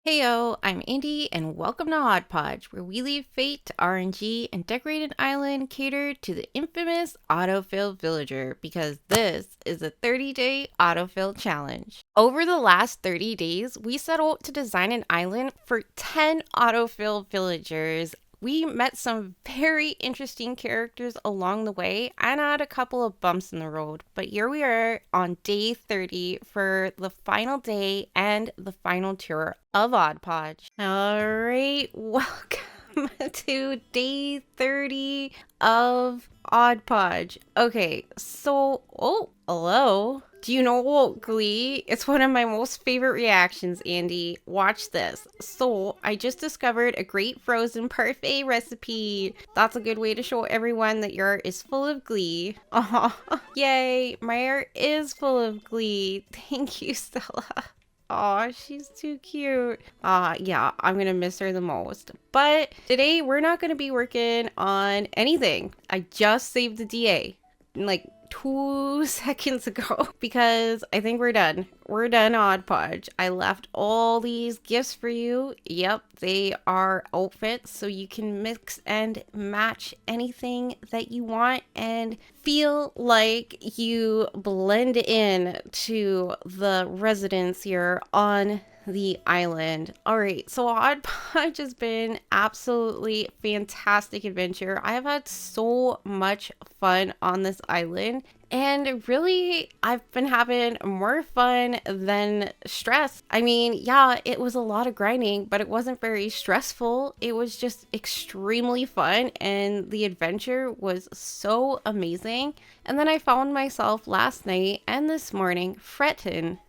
Heyo, I'm Andy, and welcome to Hodgepodge, where we leave fate to RNG and decorate an island catered to the infamous Autofill villager, because this is a 30-day Autofill challenge. Over the last 30 days, we set out to design an island for 10 Autofill villagers. We met some very interesting characters along the way and had a couple of bumps in the road, but here we are on day 30 for the final day and the final tour of Oddpodge. All right, welcome to day 30 of Oddpodge. Okay, so, hello. Do you know about Glee? It's one of my most favorite reactions, Andy. Watch this. So, I just discovered a great frozen parfait recipe. That's a good way to show everyone that your art is full of Glee. Yay, my art is full of Glee. Thank you, Stella. Aw, she's too cute. Yeah, I'm gonna miss her the most. But today, we're not gonna be working on anything. I just saved the DA. Like 2 seconds ago because I think we're done. We're done, Oddpodge. I left all these gifts for you. Yep, they are outfits, so you can mix and match anything that you want and feel like you blend in to the residents here on the island. All right, so Oddpodge has been absolutely fantastic adventure. I have had so much fun on this island, and really I've been having more fun than stress. I mean, yeah, it was a lot of grinding, but it wasn't very stressful. It was just extremely fun, and the adventure was so amazing. And then I found myself last night and this morning fretting,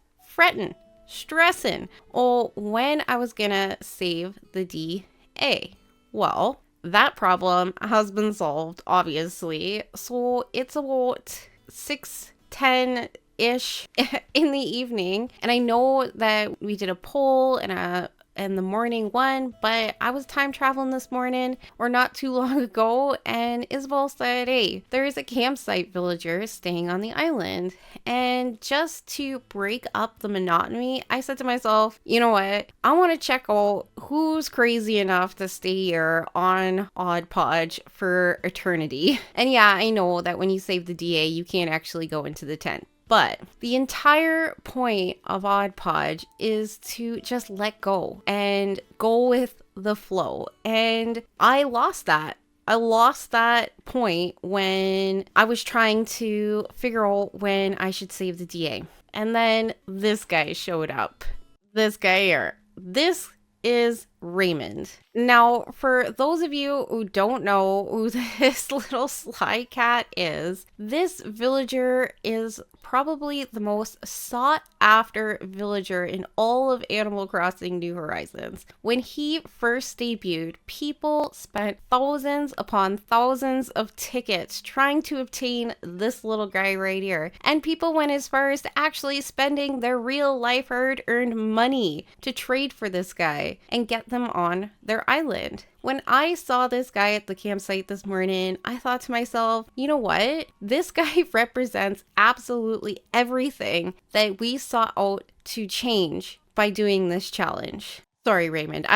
stressing when I was gonna save the DA. Well, that problem has been solved, obviously. So it's about 6:10 ish in the evening, and I know that we did a poll and the morning one, but I was time traveling this morning or not too long ago, and Isabel said, hey, there is a campsite villager staying on the island. And just to break up the monotony, I said to myself, you know what, I want to check out who's crazy enough to stay here on Oddpodge for eternity. And yeah, I know that when you save the DA, you can't actually go into the tent. But the entire point of Oddpodge is to just let go and go with the flow. And I lost that. I lost that point when I was trying to figure out when I should save the DA. And then this guy showed up. This guy here. This is Raymond. Now, for those of you who don't know who this little sly cat is, this villager is probably the most sought after villager in all of Animal Crossing New Horizons. When he first debuted, people spent thousands upon thousands of tickets trying to obtain this little guy right here. And people went as far as to actually spending their real life hard-earned money to trade for this guy and get them on their island. When I saw this guy at the campsite this morning, I thought to myself, you know what? This guy represents absolutely everything that we sought out to change by doing this challenge. Sorry, Raymond.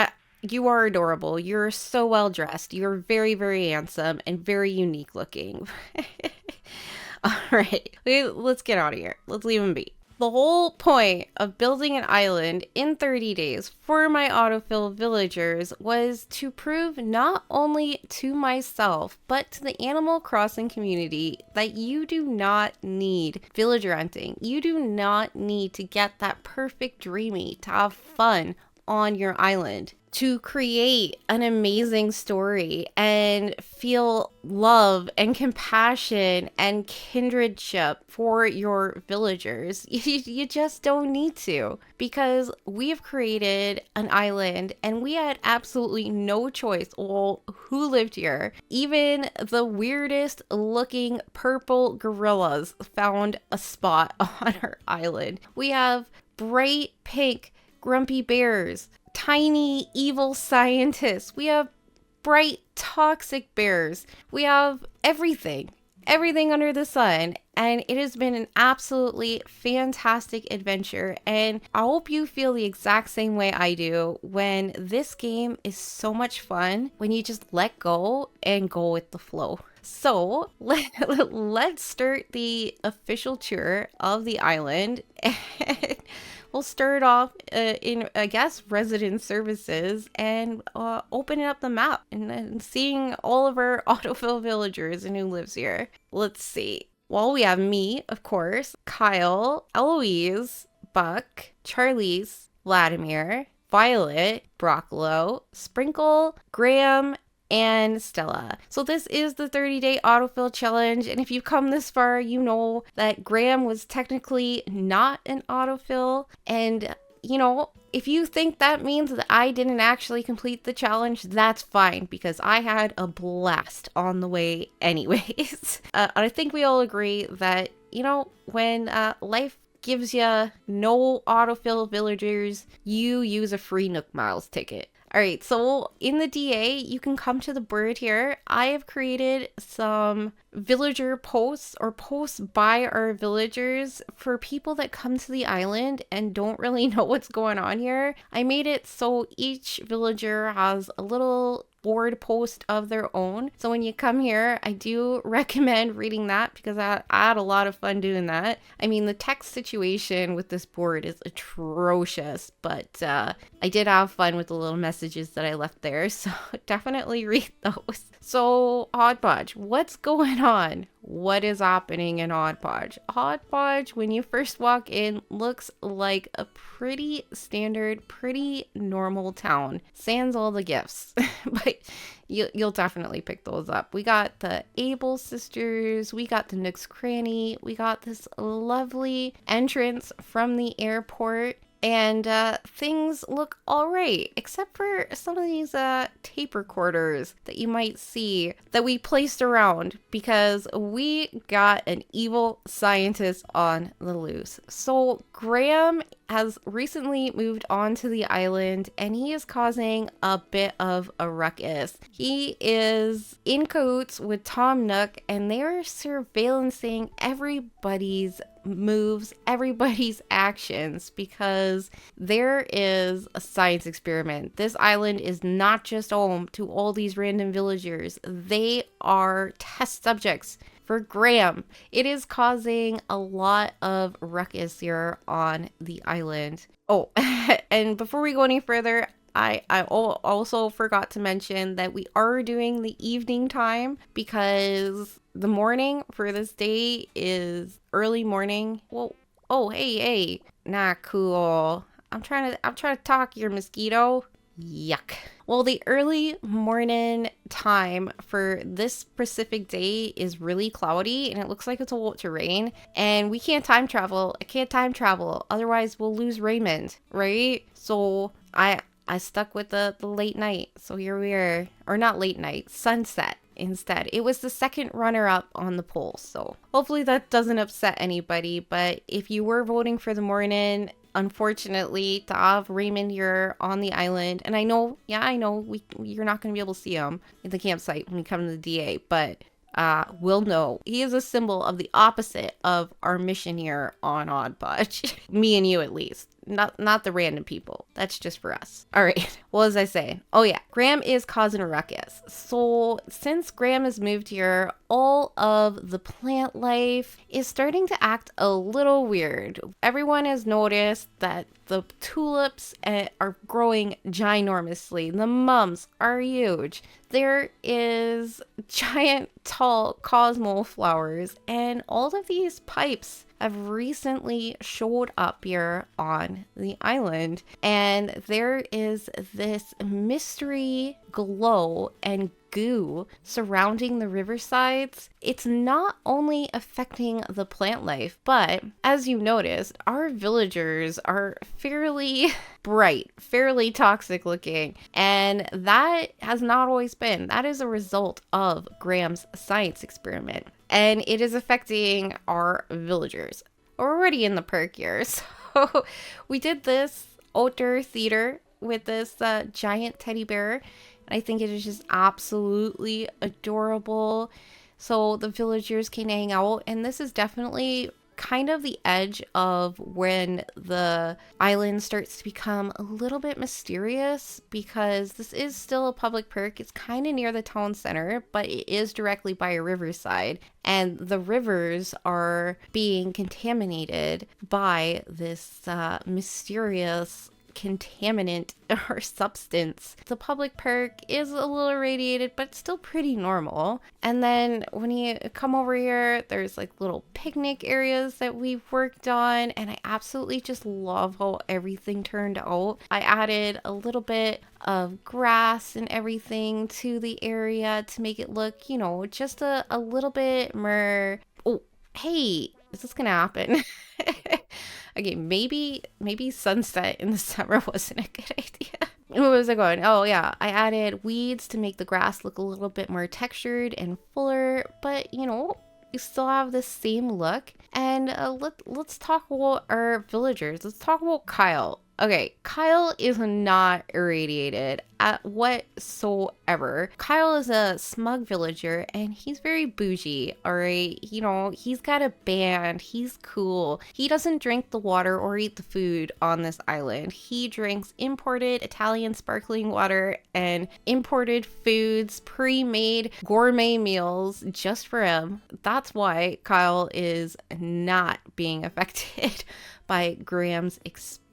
You are adorable. You're so well dressed. You're very, very handsome and very unique looking. All right, let's get out of here. Let's leave him be. The whole point of building an island in 30 days for my autofill villagers was to prove not only to myself, but to the Animal Crossing community that you do not need villager hunting. You do not need to get that perfect dreamy to have fun on your island, to create an amazing story and feel love and compassion and kindredship for your villagers. You just don't need to, because we've created an island and we had absolutely no choice who lived here. Even the weirdest looking purple gorillas found a spot on our island. We have bright pink grumpy bears, tiny evil scientists. We have bright toxic bears. We have everything. everything under the sun. And it has been an absolutely fantastic adventure. And I hope you feel the exact same way I do when this game is so much fun when you just let go and go with the flow. So let's start the official tour of the island. And we'll start off in, I guess, resident services and opening up the map and seeing all of our autofill villagers and who lives here. Let's see. Well, we have me, of course, Kyle, Eloise, Buck, Charlize, Vladimir, Violet, Broccolo, Sprinkle, Graham, and Stella. So this is the 30-day autofill challenge, and if you've come this far, you know that Graham was technically not an autofill, and you know, if you think that means that I didn't actually complete the challenge, that's fine, because I had a blast on the way anyways. I think we all agree that, you know, when life gives you no autofill villagers, you use a free Nook Miles ticket. Alright, so in the DA, you can come to the bird here. I have created some villager posts or posts by our villagers for people that come to the island and don't really know what's going on here. I made it so each villager has a little board post of their own. So when you come here, I do recommend reading that because I had a lot of fun doing that. I mean, the text situation with this board is atrocious, but I did have fun with the little messages that I left there. So definitely read those. So Hodgepodge, what's going on? What is happening in Hodgepodge? Hodgepodge, when you first walk in, looks like a pretty standard, pretty normal town. Sans all the gifts, but you'll definitely pick those up. We got the Able sisters, we got the Nook's Cranny, we got this lovely entrance from the airport. And things look all right, except for some of these tape recorders that you might see that we placed around because we got an evil scientist on the loose. So Graham has recently moved on to the island and he is causing a bit of a ruckus. He is in cahoots with Tom Nook and they're surveillancing everybody's moves, everybody's actions, because there is a science experiment. This island is not just home to all these random villagers. They are test subjects for Graham. It is causing a lot of ruckus here on the island. Oh, and before we go any further, I also forgot to mention that we are doing the evening time because the morning for this day is early morning. Well, oh, hey, not cool. I'm trying to talk your mosquito. Yuck. Well, the early morning time for this specific day is really cloudy and it looks like it's about to rain and we can't time travel. I can't time travel. Otherwise we'll lose Raymond, right? So I stuck with the late night. So here we are. Or not late night, sunset instead. It was the second runner-up on the poll. So hopefully that doesn't upset anybody. But if you were voting for the morning, unfortunately, to have Raymond here on the island, and I know, you're not going to be able to see him at the campsite when you come to the DA, but we'll know. He is a symbol of the opposite of our mission here on Hodgepodge. Me and you, at least. Not the random people. That's just for us. All right. What was I saying? Oh yeah, Graham is causing a ruckus. So since Graham has moved here, all of the plant life is starting to act a little weird. Everyone has noticed that the tulips are growing ginormously. The mums are huge. There is giant tall cosmo flowers, and all of these pipes have recently showed up here on the island, and there is this mystery glow and goo surrounding the riversides. It's not only affecting the plant life, but as you noticed, our villagers are fairly bright, fairly toxic looking, and that has not always been. That is a result of Graham's science experiment, and it is affecting our villagers. We're already in the perk here, so we did this outdoor theater with this giant teddy bear. I think it is just absolutely adorable. so the villagers can hang out. And this is definitely kind of the edge of when the island starts to become a little bit mysterious, because this is still a public park. It's kind of near the town center, but it is directly by a riverside, and the rivers are being contaminated by this mysterious contaminant or substance. The public park is a little irradiated, but still pretty normal. And then when you come over here, there's like little picnic areas that we've worked on, and I absolutely just love how everything turned out. I added a little bit of grass and everything to the area to make it look, you know, just a little bit more. Oh, hey, is this gonna happen? Okay, maybe sunset in the summer wasn't a good idea. Where was I going? Oh yeah, I added weeds to make the grass look a little bit more textured and fuller, but you know, you still have the same look. And let's talk about our villagers. Let's talk about Kyle. Okay, Kyle is not irradiated at whatsoever. Kyle is a smug villager, and he's very bougie, alright? You know, he's got a band, he's cool. He doesn't drink the water or eat the food on this island. He drinks imported Italian sparkling water and imported foods, pre-made gourmet meals just for him. That's why Kyle is not being affected by Graham's experiment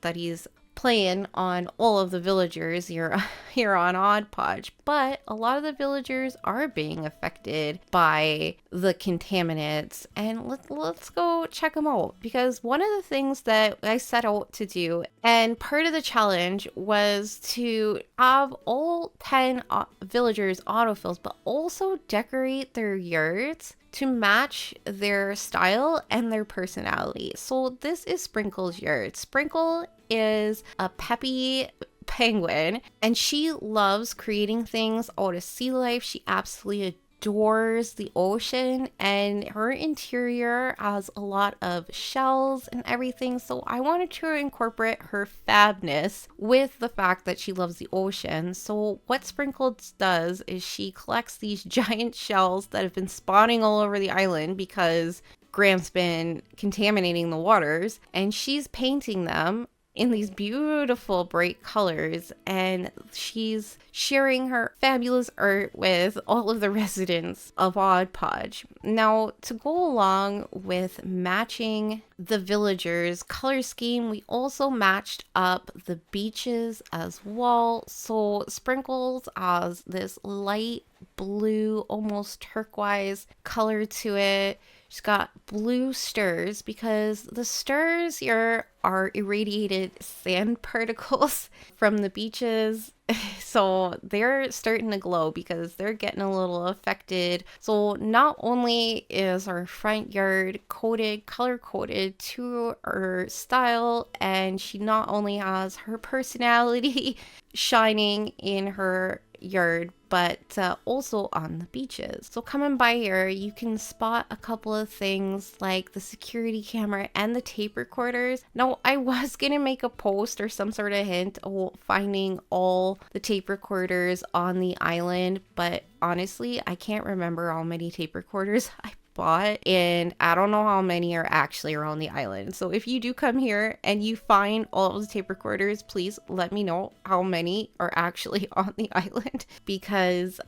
that he's playing on all of the villagers here on Odd Podge. But a lot of the villagers are being affected by the contaminants, and let's go check them out, because one of the things that I set out to do, and part of the challenge, was to have all 10 villagers autofills, but also decorate their yurts to match their style and their personality. So this is Sprinkle's yard. Sprinkle is a peppy penguin, and she loves creating things out of sea life. She absolutely adores the ocean, and her interior has a lot of shells and everything. So I wanted to incorporate her fabness with the fact that she loves the ocean. So what Sprinkles does is she collects these giant shells that have been spawning all over the island because Graham's been contaminating the waters, and she's painting them in these beautiful bright colors, and she's sharing her fabulous art with all of the residents of Odd Podge. Now, to go along with matching the villagers' color scheme, we also matched up the beaches as well. So Sprinkles has this light blue, almost turquoise color to it. She's got blue stars because the stars here are irradiated sand particles from the beaches. So they're starting to glow because they're getting a little affected. So not only is our front yard color coded to her style, and she not only has her personality shining in her yard, but also on the beaches. So coming by here, you can spot a couple of things like the security camera and the tape recorders. Now, I was gonna make a post or some sort of hint of finding all the tape recorders on the island, but honestly, I can't remember how many tape recorders I bought, and I don't know how many are actually around the island. So if you do come here and you find all of the tape recorders, please let me know how many are actually on the island, because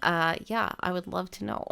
yeah, I would love to know.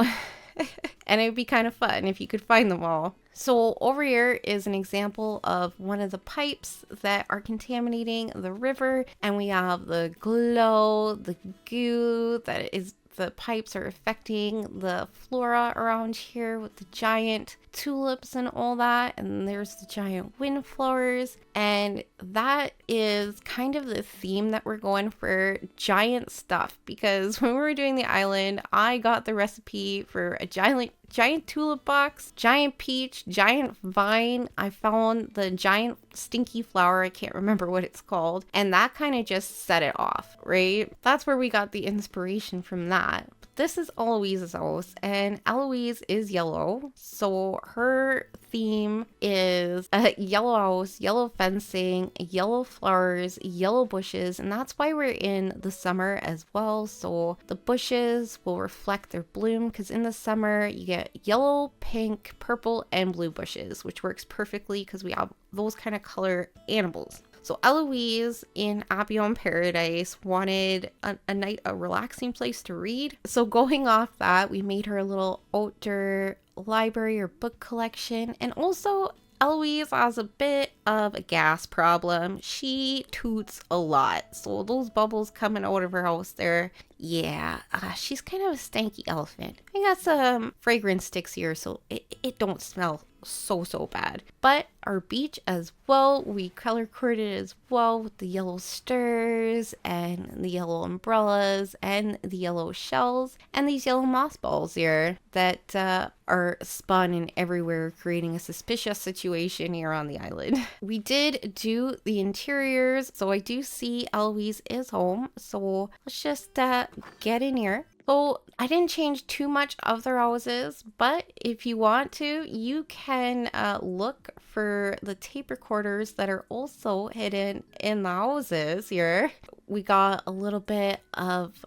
And it'd be kind of fun if you could find them all. So over here is an example of one of the pipes that are contaminating the river, and we have the glow, the goo that is the pipes are affecting the flora around here with the giant tulips and all that, and there's the giant windflowers, and that is kind of the theme that we're going for, giant stuff, because when we were doing the island, I got the recipe for a giant tulip box, giant peach, giant vine. I found the giant stinky flower, I can't remember what it's called, and that kind of just set it off, right? That's where we got the inspiration from that. But this is Eloise's house, and Eloise is yellow, so her theme is a yellow house, yellow fencing, yellow flowers, yellow bushes, and that's why we're in the summer as well. So the bushes will reflect their bloom, because in the summer you get yellow, pink, purple, and blue bushes, which works perfectly because we have those kind of color animals. So Eloise in Apion Paradise wanted a relaxing place to read. So going off that, we made her a little outdoor library or book collection. And also Eloise has a bit of a gas problem. She toots a lot. So those bubbles coming out of her house there, yeah, she's kind of a stanky elephant. I got some fragrance sticks here so it don't smell so bad. But our beach as well, we color coded as well with the yellow stars and the yellow umbrellas and the yellow shells and these yellow moss balls here that are spun in everywhere, creating a suspicious situation here on the island. We did do the interiors, so I do see Eloise is home, so let's just get in here. So I didn't change too much of their houses, but if you want to, you can look for the tape recorders that are also hidden in the houses here. We got a little bit of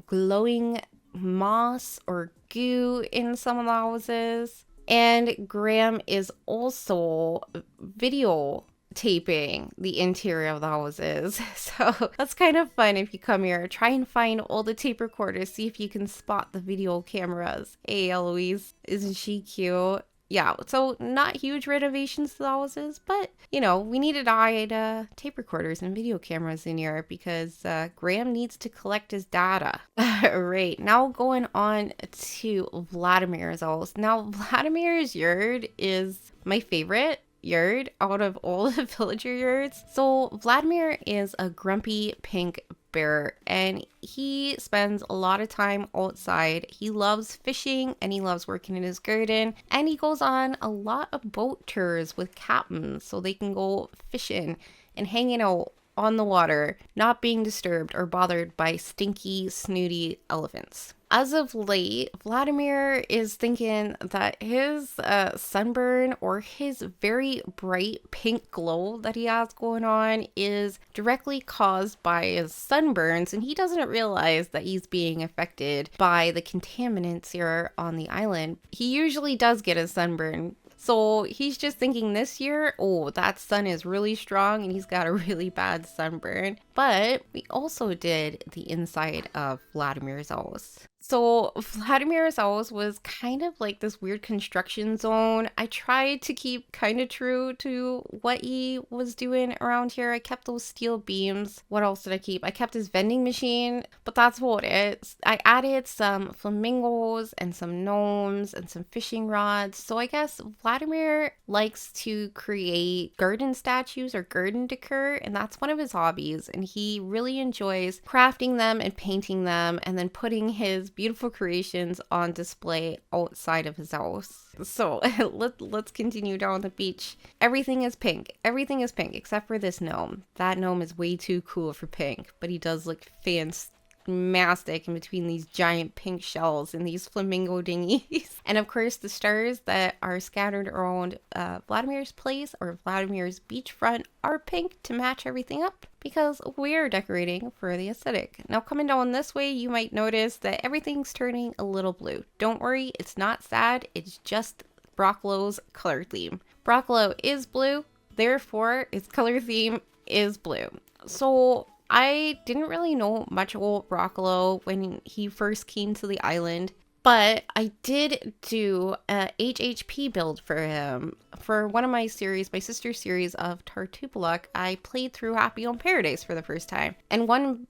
glowing moss or goo in some of the houses. And Graham is also video taping the interior of the houses. So that's kind of fun if you come here. Try and find all the tape recorders, see if you can spot the video cameras. Hey, Eloise, isn't she cute? Yeah, so not huge renovations to the houses, but you know, we needed to hide tape recorders and video cameras in here because Graham needs to collect his data. Right, now going on to Vladimir's house. Now, Vladimir's yard is my favorite yard out of all the villager yards. So Vladimir is a grumpy pink bear and he spends a lot of time outside. He loves fishing and he loves working in his garden, and he goes on a lot of boat tours with captains so they can go fishing and hanging out on the water, not being disturbed or bothered by stinky, snooty elephants. As of late, Vladimir is thinking that his sunburn or his very bright pink glow that he has going on is directly caused by his sunburns, and he doesn't realize that he's being affected by the contaminants here on the island. He usually does get a sunburn. So he's just thinking this year, oh, that sun is really strong and he's got a really bad sunburn. But we also did the inside of Vladimir's house. So Vladimir's house was kind of like this weird construction zone. I tried to keep kind of true to what he was doing around here. I kept those steel beams. What else did I keep? I kept his vending machine, but that's what it is. I added some flamingos and some gnomes and some fishing rods. So I guess Vladimir likes to create garden statues or garden decor, and that's one of his hobbies. And he really enjoys crafting them and painting them and then putting his beautiful creations on display outside of his house. So let's continue down the beach. Everything is pink. Everything is pink except for this gnome. That gnome is way too cool for pink, but he does look fantastic in between these giant pink shells and these flamingo dinghies. And of course, the stars that are scattered around Vladimir's place or Vladimir's beachfront are pink to match everything up, because we're decorating for the aesthetic. Now coming down this way, you might notice that everything's turning a little blue. Don't worry, it's not sad, it's just Broccolo's color theme. Broccolo is blue, therefore its color theme is blue. So I didn't really know much about Broccolo when he first came to the island, but I did do a HHP build for him. For one of my series, my sister series of Tartupaluk, I played through Happy Home Paradise for the first time. And one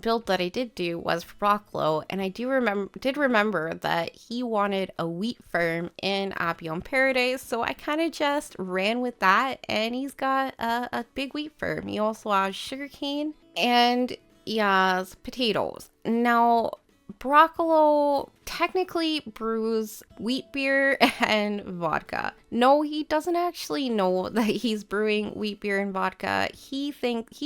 build that I did do was for Broccolo, and I did remember that he wanted a wheat farm in Happy Home Paradise, so I kind of just ran with that, and he's got a big wheat farm. He also has sugarcane, and he has potatoes. Now, Broccolo technically brews wheat beer and vodka. No, he doesn't actually know that he's brewing wheat beer and vodka. He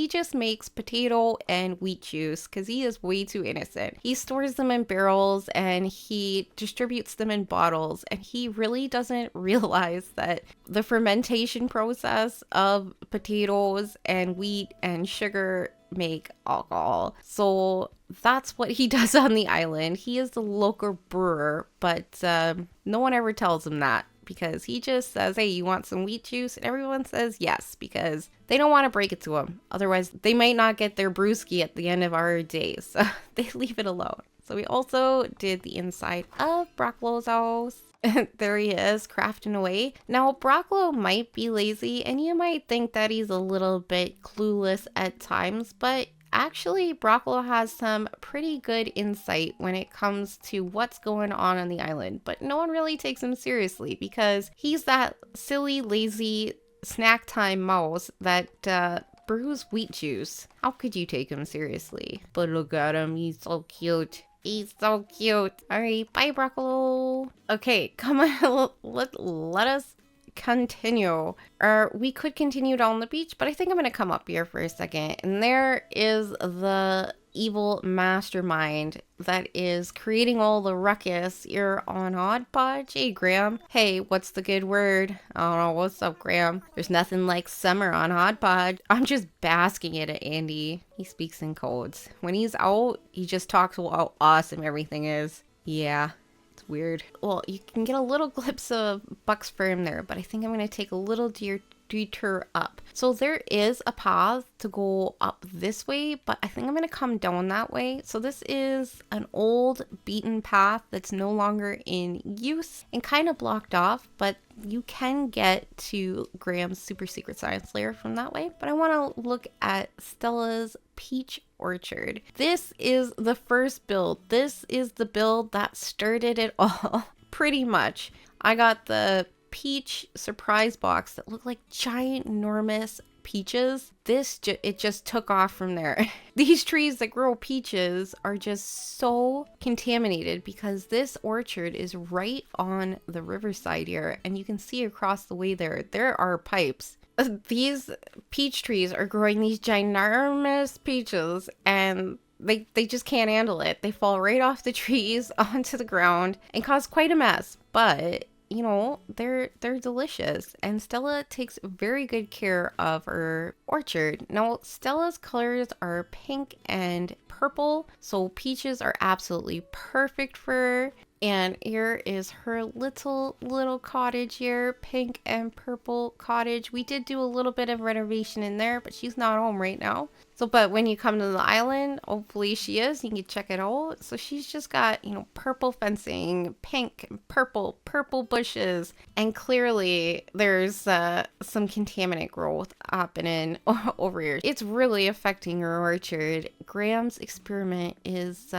just makes potato and wheat juice because he is way too innocent. He stores them in barrels and he distributes them in bottles, and he really doesn't realize that the fermentation process of potatoes and wheat and sugar make alcohol. So that's what he does on the island. He is the local brewer, but no one ever tells him that, because he just says, hey, you want some wheat juice? And everyone says yes, because they don't want to break it to him. Otherwise, they might not get their brewski at the end of our days. So they leave it alone. So we also did the inside of Broccolo's house. There he is, crafting away. Now, Broccolo might be lazy, and you might think that he's a little bit clueless at times, but actually, Broccolo has some pretty good insight when it comes to what's going on the island, but no one really takes him seriously because he's that silly, lazy, snack time mouse that brews wheat juice. How could you take him seriously? But look at him, he's so cute. He's so cute. All right, bye, Broccolo. Okay, come on, let us continue. Or we could continue down the beach, but I think I'm going to come up here for a second. And there is the evil mastermind that is creating all the ruckus here on Hodgepodge. Hey, Graham. Hey, what's the good word? I don't know. What's up, Graham? There's nothing like summer on Hodgepodge. I'm just basking it at Andy. He speaks in codes. When he's out, he just talks about how awesome everything is. Yeah. Weird. Well, you can get a little glimpse of Buck's Firm there, but I think I'm going to take a little detour up. So there is a path to go up this way, but I think I'm going to come down that way. So this is an old beaten path that's no longer in use and kind of blocked off, but you can get to Graham's super secret science lair from that way. But I want to look at Stella's peach orchard. This is the first build. This is the build that started it all. Pretty much. I got the peach surprise box that looked like giant, enormous peaches. It just took off from there. These trees that grow peaches are just so contaminated because this orchard is right on the riverside here, and you can see across the way there are pipes. These peach trees are growing these ginormous peaches, and they just can't handle it. They fall right off the trees onto the ground and cause quite a mess. But you know, they're delicious, and Stella takes very good care of her orchard. Now, Stella's colors are pink and purple, so peaches are absolutely perfect for her. And here is her little cottage here, pink and purple cottage. We did do a little bit of renovation in there, but she's not home right now. So, but when you come to the island, hopefully she is, you can check it out. So she's just got, you know, purple fencing, pink and purple bushes. And clearly there's some contaminant growth happening over here. It's really affecting her orchard. Graham's experiment is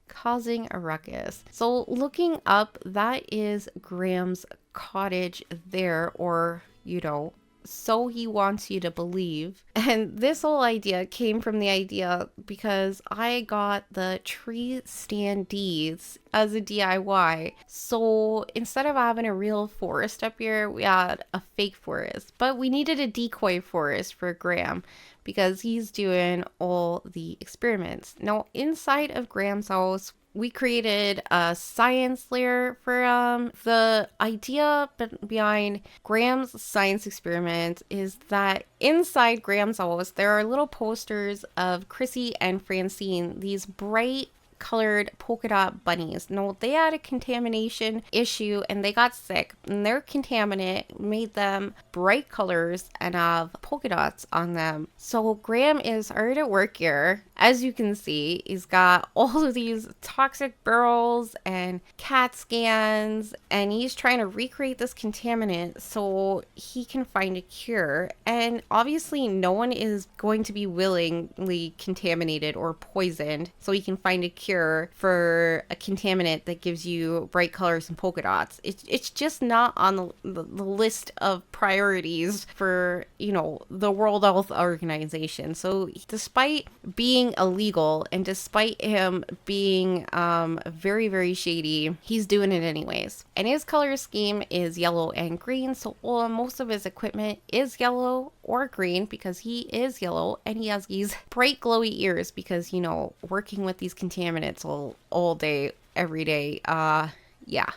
causing a ruckus. So looking up, that is Graham's cottage there, or, you know, so he wants you to believe. And this whole idea came from the idea because I got the tree standees as a DIY. So instead of having a real forest up here, we had a fake forest. But we needed a decoy forest for Graham because he's doing all the experiments. Now, inside of Graham's house, we created a science lair for the idea behind Graham's science experiment is that inside Graham's house there are little posters of Chrissy and Francine, these bright colored polka dot bunnies. No, they had a contamination issue and they got sick, and their contaminant made them bright colors and have polka dots on them. So Graham is hard at work here. As you can see, he's got all of these toxic barrels and CAT scans, and he's trying to recreate this contaminant so he can find a cure. And obviously no one is going to be willingly contaminated or poisoned so he can find a cure for a contaminant that gives you bright colors and polka dots. It's just not on the list of priorities for, you know, the World Health Organization. So despite being being illegal, and despite him being very, very shady, he's doing it anyways. And his color scheme is yellow and green, so most of his equipment is yellow or green because he is yellow, and he has these bright glowy ears because, you know, working with these contaminants all day, every day, yeah.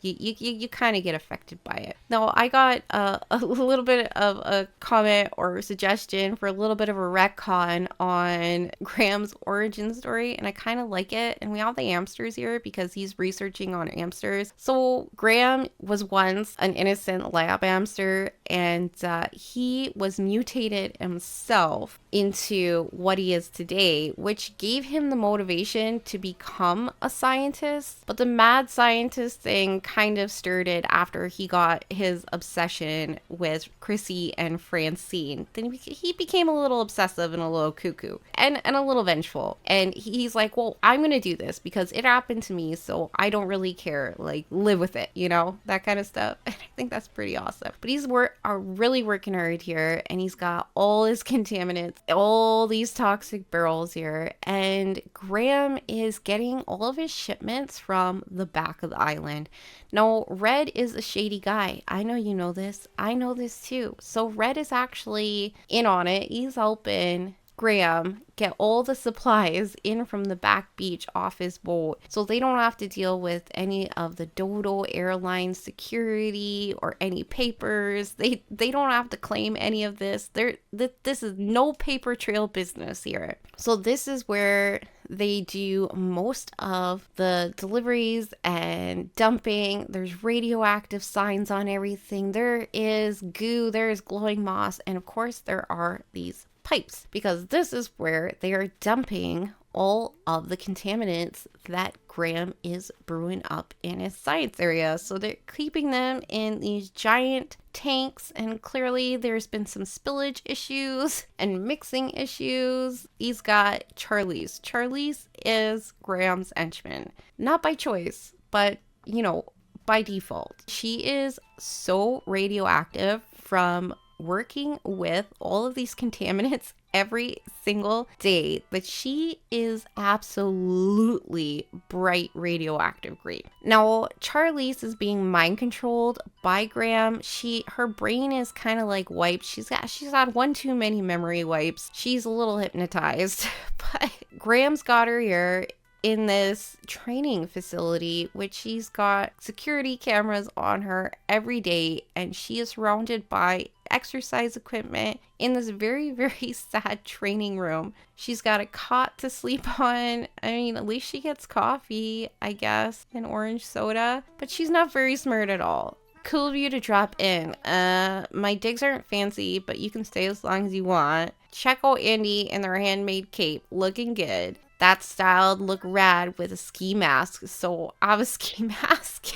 You kind of get affected by it. Now, I got a little bit of a comment or suggestion for a little bit of a retcon on Graham's origin story, and I kind of like it. And we have the hamsters here because he's researching on hamsters. So Graham was once an innocent lab hamster, and he was mutated himself into what he is today, which gave him the motivation to become a scientist. But the mad scientist thing kind of stirred it after he got his obsession with Chrissy and Francine. Then he became a little obsessive and a little cuckoo and a little vengeful. And he's like, well, I'm going to do this because it happened to me, so I don't really care. Like, live with it, you know, that kind of stuff. And I think that's pretty awesome. But he's really working hard here, and he's got all his contaminants, all these toxic barrels here. And Graham is getting all of his shipments from the back of the island. Now, Red is a shady guy. I know you know this. I know this too. So Red is actually in on it. He's helping Graham get all the supplies in from the back beach off his boat, so they don't have to deal with any of the Dodo Airlines security or any papers. They don't have to claim any of this. This is no paper trail business here. So this is where they do most of the deliveries and dumping. There's radioactive signs on everything. There is goo, there is glowing moss, and of course there are these pipes, because this is where they are dumping all of the contaminants that Graham is brewing up in his science area. So they're keeping them in these giant tanks, and clearly there's been some spillage issues and mixing issues. He's got Charlize. Charlize is Graham's henchman, not by choice, but, you know, by default. She is so radioactive from working with all of these contaminants every single day that she is absolutely bright radioactive green. Now, Charlize is being mind controlled by Graham. Her brain is kind of like wiped. She's had one too many memory wipes. She's a little hypnotized, but Graham's got her here in this training facility, which she's got security cameras on her every day, and she is surrounded by exercise equipment in this very, very sad training room. She's got a cot to sleep on. I mean, at least she gets coffee, I guess, and orange soda, but she's not very smart at all. Cool of you to drop in. My digs aren't fancy, but you can stay as long as you want. Check out Andy and their handmade cape, looking good. That styled look rad with a ski mask, so I have a ski mask.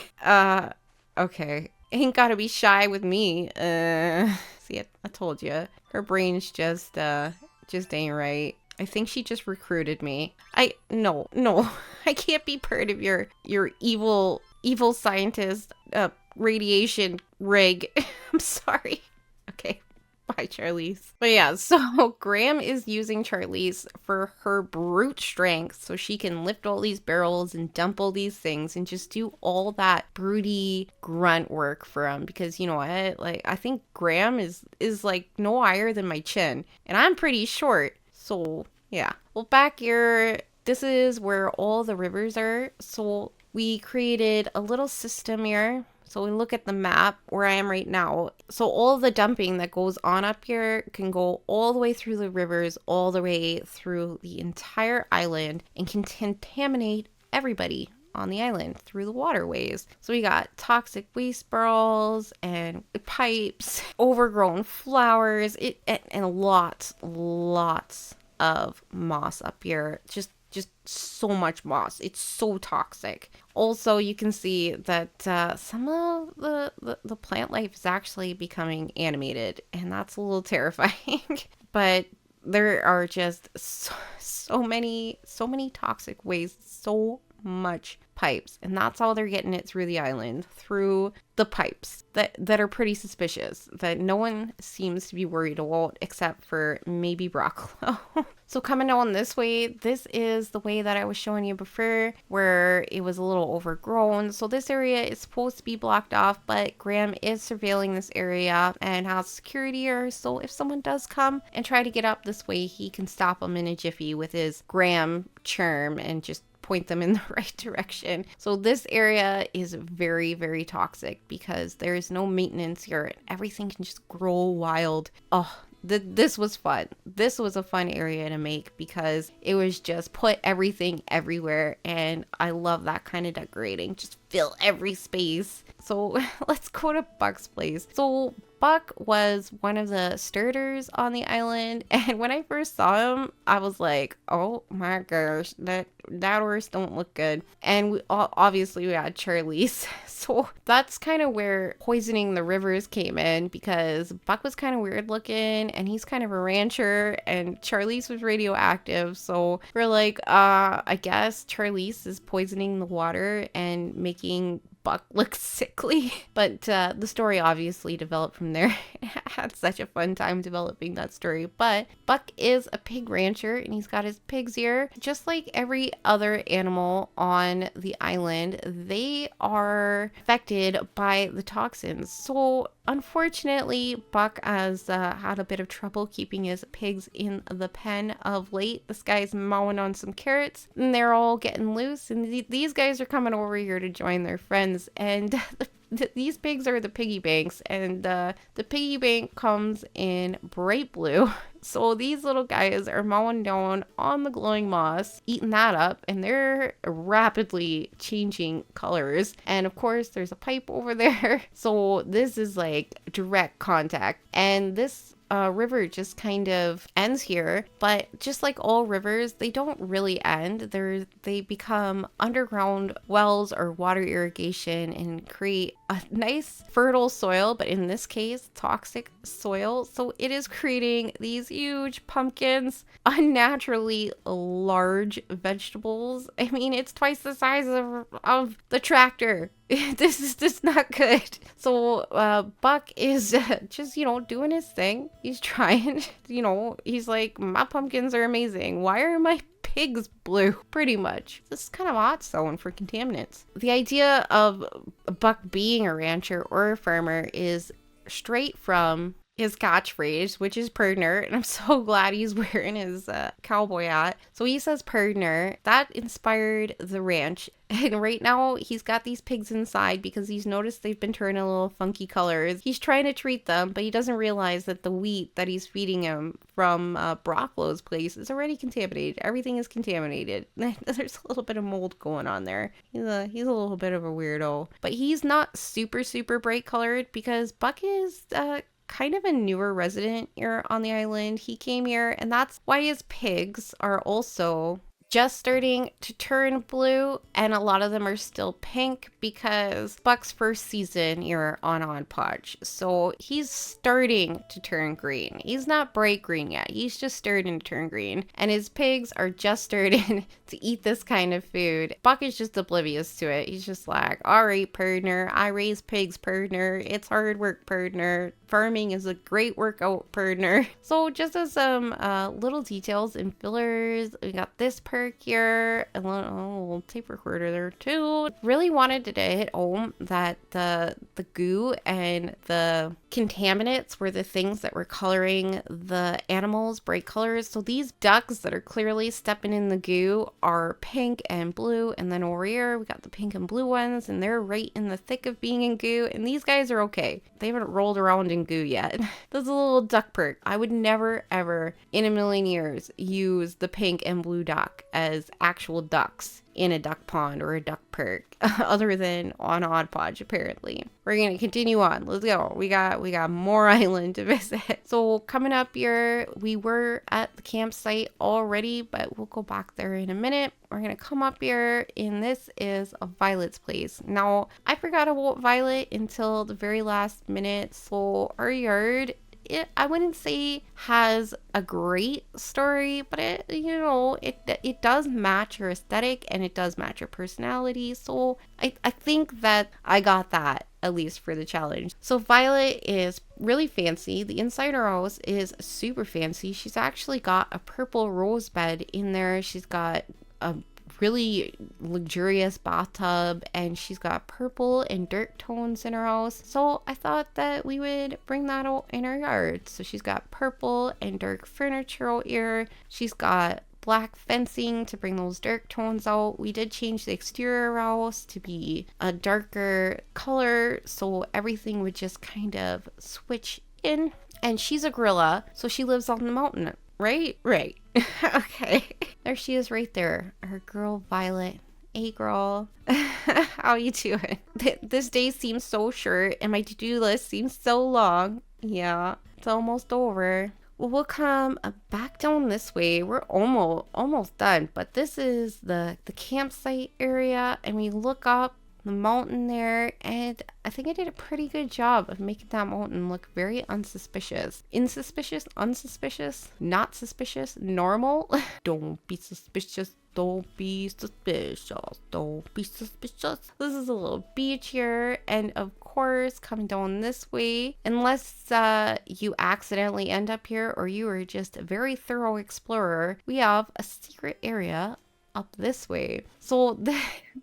Okay. Ain't gotta be shy with me. See, I told you. Her brain's just ain't right. I think she just recruited me. No. I can't be part of your evil scientist, radiation rig. I'm sorry. Okay. Bye, Charlize. But yeah, so Graham is using Charlize for her brute strength so she can lift all these barrels and dump all these things and just do all that broody grunt work for him, because you know what? Like, I think Graham is like no higher than my chin, and I'm pretty short. So yeah. Well, back here, this is where all the rivers are. So we created a little system here. So we look at the map where I am right now. So all the dumping that goes on up here can go all the way through the rivers, all the way through the entire island, and can contaminate everybody on the island through the waterways. So we got toxic waste barrels and pipes, overgrown flowers, and lots of moss up here. Just so much moss. It's so toxic. Also, you can see that some of the plant life is actually becoming animated, and that's a little terrifying. But there are just so many toxic waste, so much pipes, and that's how they're getting it through the island, through the pipes that are pretty suspicious, that no one seems to be worried about except for maybe Broccolo. So coming on this way, this is the way that I was showing you before, where it was a little overgrown. So this area is supposed to be blocked off, but Graham is surveilling this area and has security here. So if someone does come and try to get up this way, he can stop them in a jiffy with his Graham charm and just point them in the right direction. So this area is very, very toxic because there is no maintenance here. Everything can just grow wild. Oh, this was fun. This was a fun area to make because it was just put everything everywhere, and I love that kind of decorating. Just fill every space. So let's go to Buck's place. So Buck was one of the starters on the island, and when I first saw him, I was like, oh my gosh, that horse don't look good. And obviously we had Charlize, so that's kind of where poisoning the rivers came in, because Buck was kind of weird looking and he's kind of a rancher, and Charlize was radioactive, so we're like, I guess Charlize is poisoning the water and making Buck looks sickly. But the story obviously developed from there. I had such a fun time developing that story. But Buck is a pig rancher, and he's got his pigs here. Just like every other animal on the island, they are affected by the toxins. So unfortunately, Buck has had a bit of trouble keeping his pigs in the pen of late. This guy's mowing on some carrots, and they're all getting loose, and these guys are coming over here to join their friends. And these pigs are the piggy banks, and the piggy bank comes in bright blue. So these little guys are mowing down on the glowing moss, eating that up, and they're rapidly changing colors. And of course, there's a pipe over there. So this is like direct contact. And this river just kind of ends here, but just like all rivers, they don't really end. They become underground wells or water irrigation and create a nice fertile soil, but in this case, toxic soil. So it is creating these huge pumpkins, unnaturally large vegetables. I mean, it's twice the size of the tractor. This is just not good. So Buck is just, doing his thing. He's trying, he's like, my pumpkins are amazing. Why are my pigs blue? Pretty much. This is kind of a hot zone for contaminants. The idea of Buck being a rancher or a farmer is straight from his catchphrase, which is Perdner, and I'm so glad he's wearing his cowboy hat. So he says Perdner. That inspired the ranch, and right now he's got these pigs inside because he's noticed they've been turning a little funky colors. He's trying to treat them, but he doesn't realize that the wheat that he's feeding him from Broccolo's place is already contaminated. Everything is contaminated. There's a little bit of mold going on there. He's a little bit of a weirdo, but he's not super bright colored because Buck is kind of a newer resident here on the island. He came here, and that's why his pigs are also just starting to turn blue, and a lot of them are still pink because Buck's first season here on Odd Podge. So he's starting to turn green. He's not bright green yet. He's just starting to turn green, and his pigs are just starting to eat this kind of food. Buck is just oblivious to it. He's just like, all right, Perdner, I raise pigs, Perdner. It's hard work, Perdner. Farming is a great workout, Perdner. So just as some little details and fillers, we got this perk here, a little tape recorder there too. Really wanted to hit home that the goo and the contaminants were the things that were coloring the animals bright colors. So these ducks that are clearly stepping in the goo are pink and blue, and then over here we got the pink and blue ones, and they're right in the thick of being in goo, and these guys are okay. They haven't rolled around in goo yet. This is a little duck perk. I would never ever in a million years use the pink and blue duck as actual ducks in a duck pond or a duck perk other than on Odd Podge. Apparently we're gonna continue on. Let's go. We got more island to visit. So coming up here, we were at the campsite already, but we'll go back there in a minute. We're gonna come up here, and this is a Violet's place. Now I forgot about Violet until the very last minute. So our yard I wouldn't say has a great story, but it does match her aesthetic and it does match her personality. So I think that I got that at least for the challenge. So Violet is really fancy. The inside of her house is super fancy. She's actually got a purple rose bed in there. She's got a really luxurious bathtub, and she's got purple and dirt tones in her house. So I thought that we would bring that out in our yard. So she's got purple and dark furniture out here. She's got black fencing to bring those dark tones out. We did change the exterior of our house to be a darker color, so everything would just kind of switch in. And she's a gorilla, so she lives on the mountain. Right? Okay. There she is right there. Her girl Violet. Hey girl. How you doing? This day seems so short and my to-do list seems so long. Yeah, it's almost over. Well, we'll come back down this way. We're almost done, but this is the campsite area, and we look up the mountain there, and I think I did a pretty good job of making that mountain look very unsuspicious. Insuspicious, unsuspicious, not suspicious, normal. Don't be suspicious. Don't be suspicious. Don't be suspicious. This is a little beach here, and of course, coming down this way, unless you accidentally end up here or you are just a very thorough explorer, we have a secret area up this way. So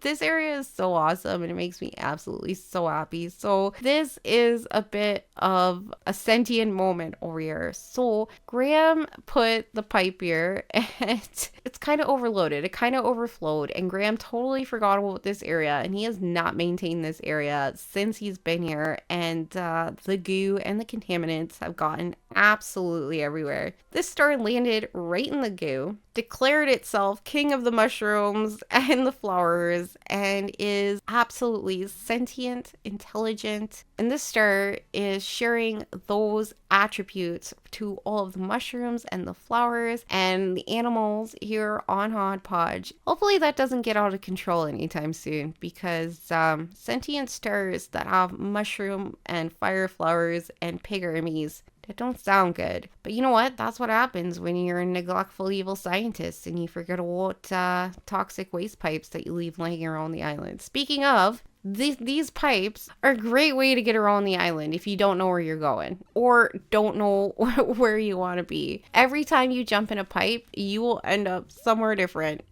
this area is so awesome and it makes me absolutely so happy. So this is a bit of a sentient moment over here. So Graham put the pipe here and it's kind of overloaded. It kind of overflowed and Graham totally forgot about this area, and he has not maintained this area since he's been here, and the goo and the contaminants have gotten absolutely everywhere. This star landed right in the goo, declared itself king of the mushrooms and the flowers, and is absolutely sentient, intelligent, and this star is sharing those attributes to all of the mushrooms and the flowers and the animals here on Hodgepodge. Hopefully that doesn't get out of control anytime soon, because sentient stars that have mushroom and fire flowers and pig armies, that don't sound good. But you know what? That's what happens when you're a neglectful evil scientist and you forget about toxic waste pipes that you leave laying around the island. Speaking of, these pipes are a great way to get around the island if you don't know where you're going or don't know where you want to be. Every time you jump in a pipe, you will end up somewhere different.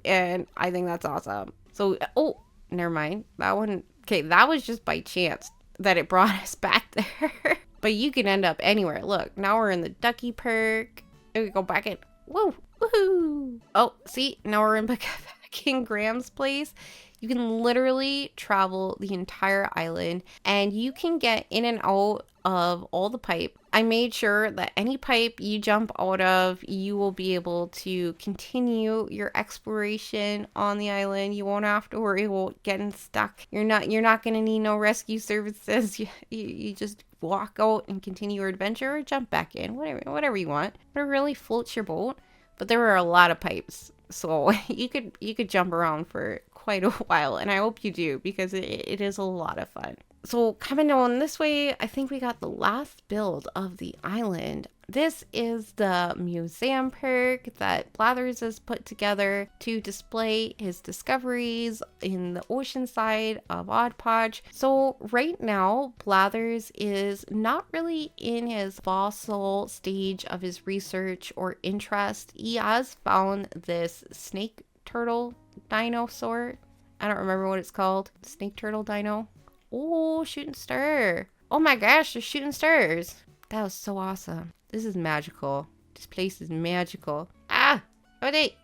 And I think that's awesome. So, oh, never mind. That was just by chance that it brought us back there. But you can end up anywhere. Look, now we're in the Ducky Park. And we go back in. Woo! Woohoo! Oh, see? Now we're back in Graham's place. You can literally travel the entire island, and you can get in and out of all the pipe. I made sure that any pipe you jump out of, you will be able to continue your exploration on the island. You won't have to worry about getting stuck. You're not going to need no rescue services. You just walk out and continue your adventure, or jump back in, whatever you want. But it really floats your boat. But there were a lot of pipes, so you could jump around for quite a while, and I hope you do, because it is a lot of fun. So coming on this way, I think we got the last build of the island. This is the museum park that Blathers has put together to display his discoveries in the ocean side of Hodgepodge. So right now, Blathers is not really in his fossil stage of his research or interest. He has found this snake turtle dinosaur. I don't remember what it's called. Snake turtle dino. Oh, shooting star. Oh my gosh, they're shooting stars. That was so awesome. This is magical. This place is magical. Ah! Okay.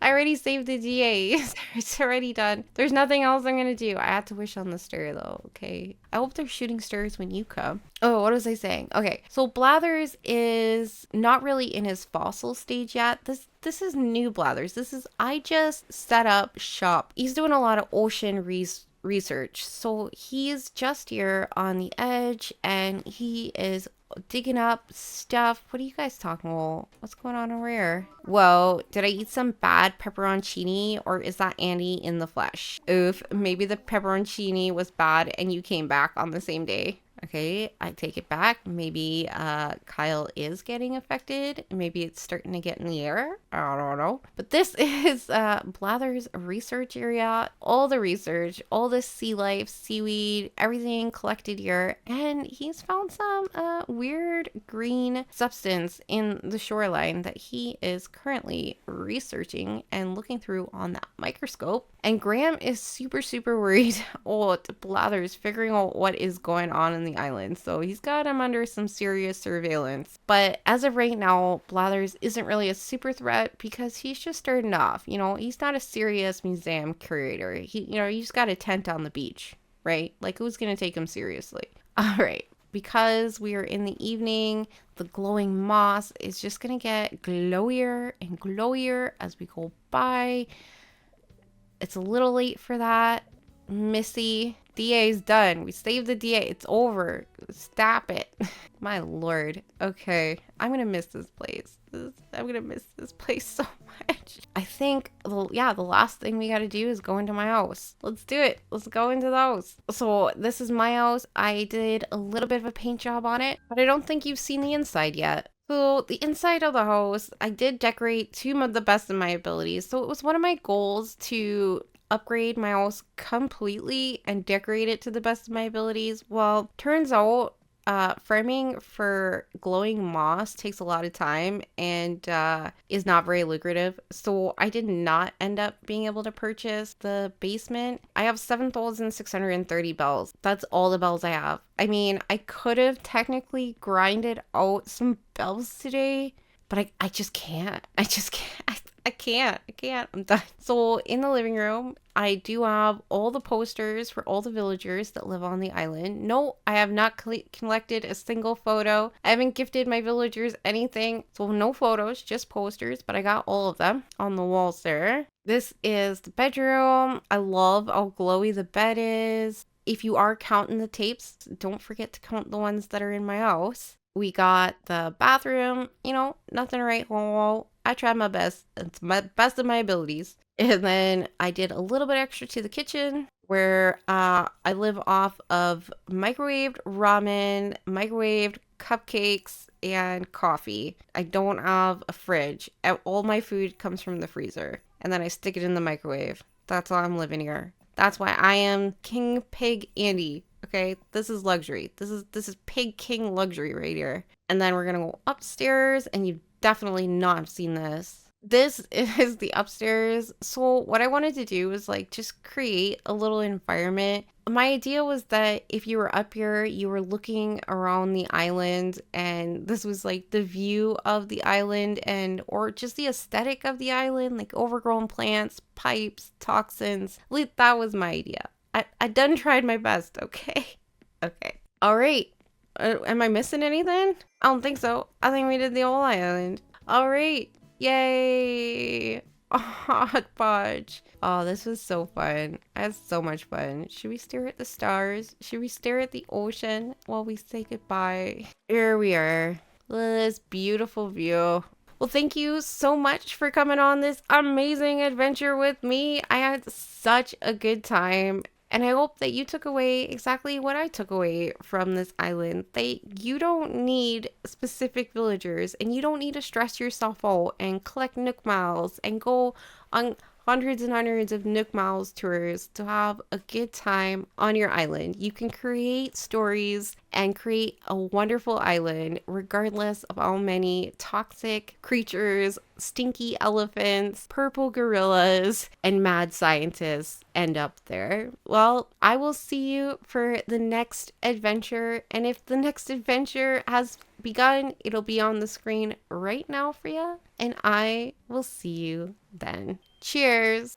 I already saved the GA. It's already done. There's nothing else I'm gonna do. I have to wish on the star though, okay? I hope they're shooting stars when you come. Oh, what was I saying? Okay, so Blathers is not really in his fossil stage yet. This is new Blathers. I just set up shop. He's doing a lot of ocean research. So he's just here on the edge and he is digging up stuff. What are you guys talking about? What's going on over here? Whoa, did I eat some bad pepperoncini, or is that Andy in the flesh? Oof, maybe the pepperoncini was bad and you came back on the same day. Okay, I take it back. Maybe Kyle is getting affected. Maybe it's starting to get in the air. I don't know. But this is Blather's research area. All the research, all the sea life, seaweed, everything collected here. And he's found some weird green substance in the shoreline that he is currently researching and looking through on that microscope. And Graham is super, super worried. Oh, Blather's figuring out what is going on in the island. So he's got him under some serious surveillance. But as of right now, Blathers isn't really a super threat because he's just starting off. You know, he's not a serious museum curator. He's got a tent on the beach, right? Like, who's going to take him seriously? All right. Because we are in the evening, the glowing moss is just going to get glowier and glowier as we go by. It's a little late for that. Missy, DA's done. We saved the DA. It's over. Stop it. My lord. Okay. I'm going to miss this place. I'm going to miss this place so much. I think, the last thing we got to do is go into my house. Let's do it. Let's go into the house. So this is my house. I did a little bit of a paint job on it, but I don't think you've seen the inside yet. So the inside of the house, I did decorate to the best of my abilities. So it was one of my goals to upgrade my house completely and decorate it to the best of my abilities. Well, turns out framing for glowing moss takes a lot of time and is not very lucrative. So I did not end up being able to purchase the basement. I have 7,630 bells. That's all the bells I have. I mean, I could have technically grinded out some bells today, but I just can't. I can't. I'm done. So in the living room, I do have all the posters for all the villagers that live on the island. No, I have not collected a single photo. I haven't gifted my villagers anything. So no photos, just posters, but I got all of them on the walls there. This is the bedroom. I love how glowy the bed is. If you are counting the tapes, don't forget to count the ones that are in my house. We got the bathroom, nothing to write home. I tried my best. It's my best of my abilities. And then I did a little bit extra to the kitchen where I live off of microwaved ramen, microwaved cupcakes, and coffee. I don't have a fridge. All my food comes from the freezer. And then I stick it in the microwave. That's how I'm living here. That's why I am King Pig Andy. Okay, this is luxury. This is Pig King luxury right here. And then we're gonna go upstairs, and you've definitely not seen this. This is the upstairs. So what I wanted to do was just create a little environment. My idea was that if you were up here, you were looking around the island, and this was the view of the island or just the aesthetic of the island, like overgrown plants, pipes, toxins. At least that was my idea. I done tried my best, okay? Okay. All right. Am I missing anything? I don't think so. I think we did the whole island. All right. Yay. Hot Podge. Oh, this was so fun. I had so much fun. Should we stare at the stars? Should we stare at the ocean while we say goodbye? Here we are. This beautiful view. Well, thank you so much for coming on this amazing adventure with me. I had such a good time. And I hope that you took away exactly what I took away from this island. That you don't need specific villagers, and you don't need to stress yourself out and collect Nook Miles and go on hundreds and hundreds of Nook Miles tours to have a good time on your island. You can create stories and create a wonderful island regardless of how many toxic creatures, stinky elephants, purple gorillas, and mad scientists end up there. Well, I will see you for the next adventure, and if the next adventure has begun, it'll be on the screen right now for you, and I will see you then. Cheers!